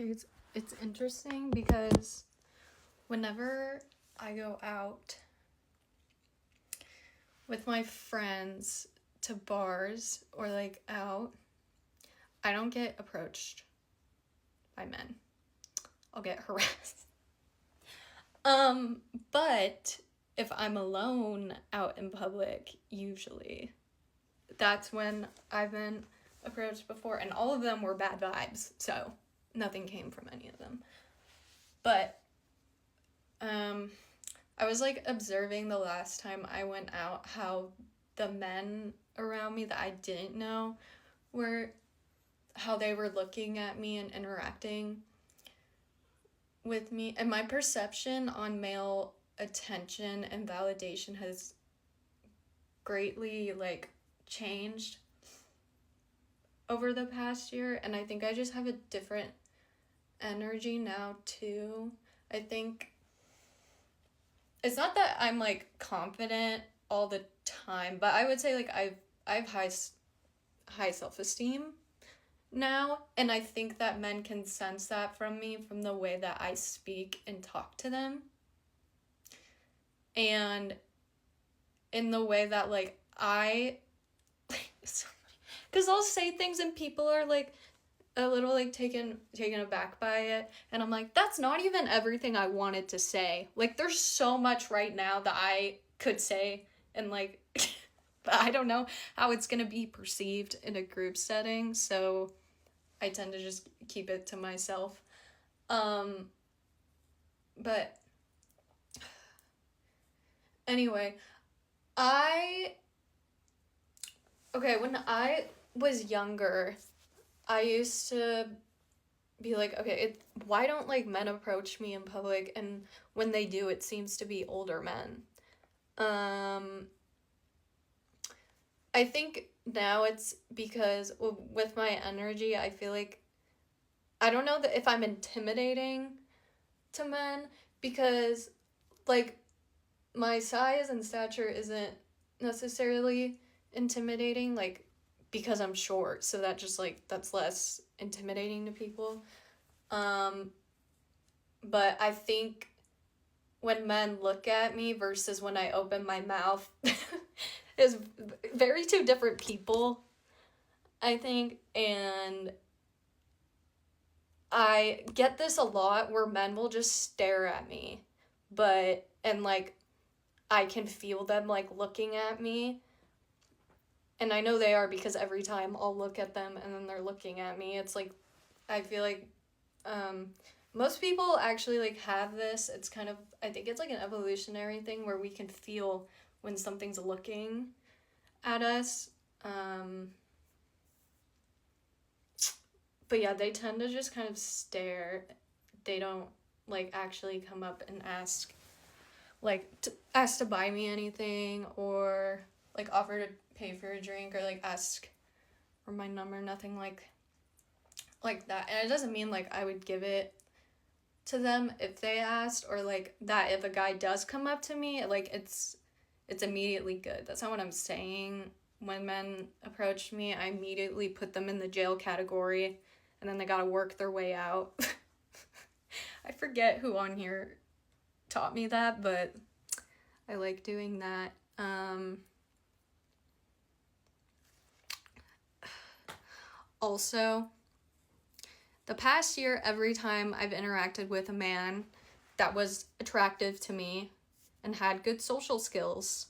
Okay, it's interesting because whenever I go out with my friends to bars or like out, I don't get approached by men. I'll get harassed. But if I'm alone out in public, usually that's when I've been approached before, and all of them were bad vibes, so nothing came from any of them. But I was like observing the last time I went out how the men around me that I didn't know how they were looking at me and interacting with me, and my perception on male attention and validation has greatly like changed over the past year, and I think I just have a different energy now too. I think it's not that I'm like confident all the time, but I would say like I've high self-esteem now, and I think that men can sense that from me, from the way that I speak and talk to them, and in the way that like because I'll say things and people are like a little like taken aback by it, and I'm like, that's not even everything I wanted to say. Like, there's so much right now that I could say, and like but I don't know how it's gonna be perceived in a group setting, so I tend to just keep it to myself. But anyway, when I was younger, I used to be like, okay, why don't like men approach me in public, and when they do, it seems to be older men. I think now it's because with my energy, I feel like I don't know that if I'm intimidating to men, because like my size and stature isn't necessarily intimidating, like because I'm short, so that just like that's less intimidating to people. But I think when men look at me versus when I open my mouth is very two different people, I think. And I get this a lot where men will just stare at me, and like I can feel them like looking at me, and I know they are because every time I'll look at them and then they're looking at me, it's like I feel like most people actually like have this. It's kind of, I think it's like an evolutionary thing where we can feel when something's looking at us. But yeah, they tend to just kind of stare. They don't like actually come up and ask to buy me anything, or like offer to pay for a drink, or like ask for my number, nothing like that. And it doesn't mean like I would give it to them if they asked, or like that if a guy does come up to me, like it's immediately good. That's not what I'm saying. When men approach me, I immediately put them in the jail category, and then they gotta work their way out. I forget who on here taught me that, but I like doing that. Also, the past year, every time I've interacted with a man that was attractive to me and had good social skills,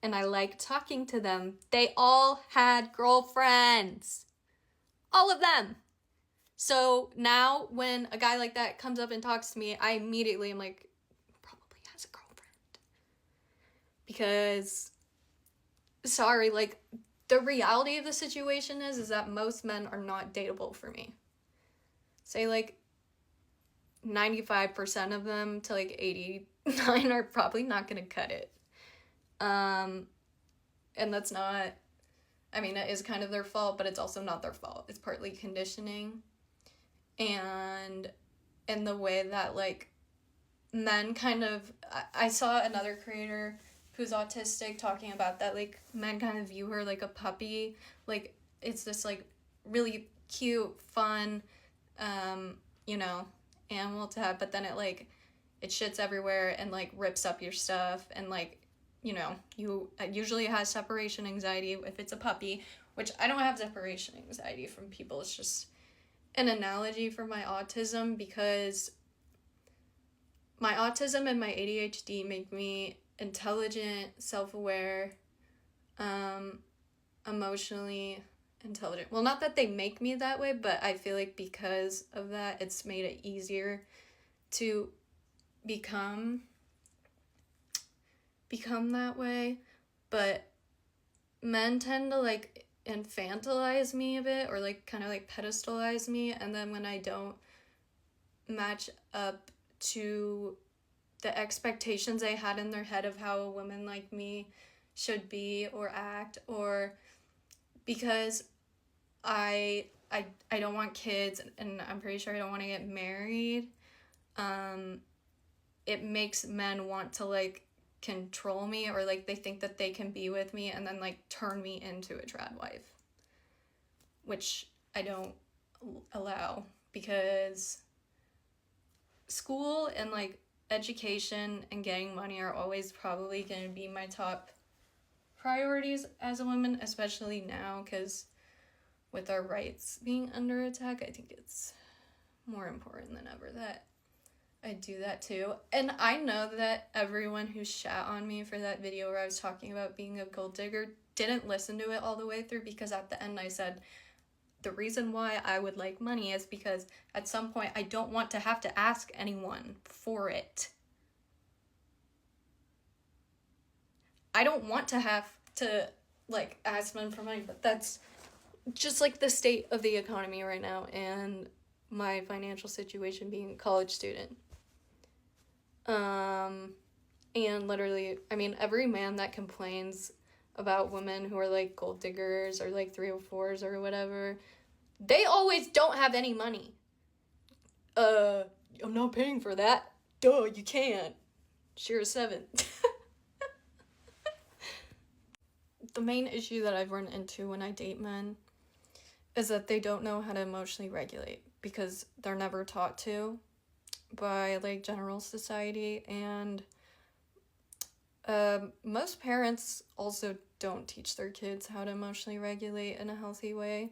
and I liked talking to them, they all had girlfriends. All of them. So now when a guy like that comes up and talks to me, I immediately am like, probably has a girlfriend. Because, sorry, like, the reality of the situation is that most men are not dateable for me. Say like 95% of them to like 89 are probably not going to cut it. And that's not, I mean, it is kind of their fault, but it's also not their fault. It's partly conditioning. And in the way that like men kind of, I saw another creator who's autistic talking about that, like men kind of view her like a puppy. Like it's this like really cute, fun you know, animal to have, but then it like, it shits everywhere and like rips up your stuff, and like, you know, you usually has separation anxiety if it's a puppy, which I don't have separation anxiety from people. It's just an analogy for my autism, because my autism and my ADHD make me intelligent, self-aware, emotionally intelligent. Well, not that they make me that way, but I feel like because of that, it's made it easier to become that way. But men tend to like infantilize me a bit, or like kind of like pedestalize me, and then when I don't match up to the expectations they had in their head of how a woman like me should be or act, or because I don't want kids, and I'm pretty sure I don't want to get married, it makes men want to like control me, or like they think that they can be with me and then like turn me into a trad wife, which I don't allow, because school and like education and getting money are always probably going to be my top priorities as a woman, especially now, because with our rights being under attack, I think it's more important than ever that I do that too. And I know that everyone who shat on me for that video where I was talking about being a gold digger didn't listen to it all the way through, because at the end I said the reason why I would like money is because at some point I don't want to have to ask anyone for it. I don't want to have to like ask men for money, but that's just like the state of the economy right now, and my financial situation being a college student. And literally, I mean, every man that complains about women who are like gold diggers or like 304s or whatever, they always don't have any money. I'm not paying for that. Duh, you can't. Share a 7. The main issue that I've run into when I date men is that they don't know how to emotionally regulate, because they're never taught to by like general society, and most parents also don't teach their kids how to emotionally regulate in a healthy way.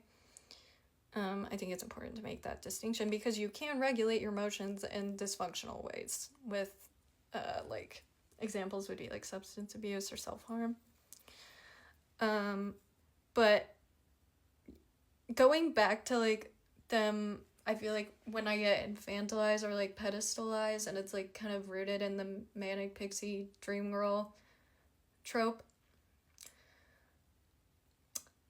I think it's important to make that distinction, because you can regulate your emotions in dysfunctional ways with like examples would be like substance abuse or self-harm. But going back to like them, I feel like when I get infantilized or like pedestalized, and it's like kind of rooted in the manic pixie dream girl trope,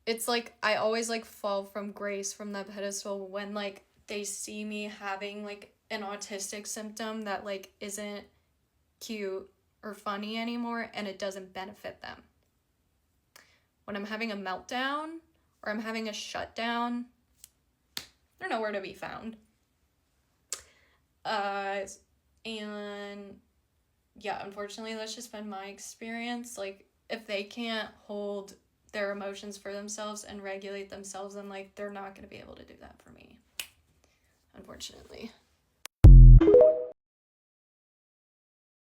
it's like I always like fall from grace from that pedestal when like they see me having like an autistic symptom that like isn't cute or funny anymore, and it doesn't benefit them. When I'm having a meltdown or I'm having a shutdown, they're nowhere to be found. And yeah, unfortunately, that's just been my experience. Like, if they can't hold their emotions for themselves and regulate themselves, then like they're not going to be able to do that for me, unfortunately.